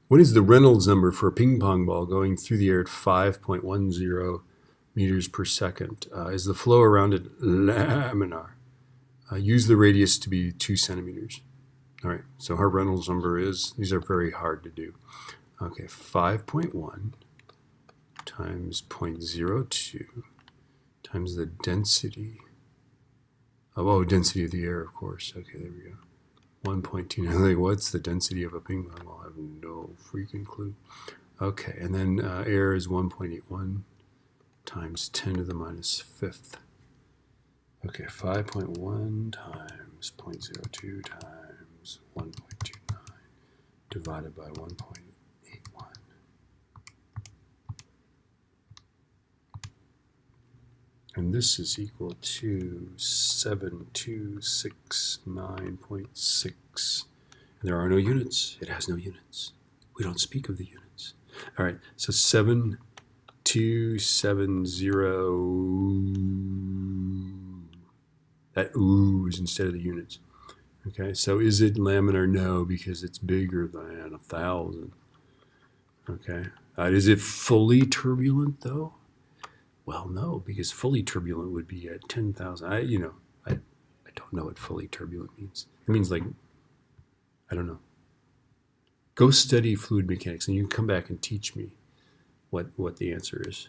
What is the Reynolds number for a ping pong ball going through the air at 5.10 meters per second? Is the flow around it laminar? Use the radius to be 2 centimeters. All right, so our Reynolds number is, these are very hard to do. Okay, 5.1 times 0.02 times the density of, density of the air, of course. Okay, there we go. 1.2. Like, what's the density of a ping pong ball? I have no freaking clue. Okay, and then air is 1.81 times 10 to the minus fifth. Okay, 5.1 times 0.02 times 1.29 divided by 1.81. And this is equal to 7269.6. And there are no units. It has no units. We don't speak of the units. All right, so 7270. That ooh is instead of the units. Okay, so is it laminar? No, because it's bigger than 1,000. Okay, is it fully turbulent though? Well, no, because fully turbulent would be at 10,000. I don't know what fully turbulent means. It means like, I don't know. Go study fluid mechanics, and you can come back and teach me what the answer is.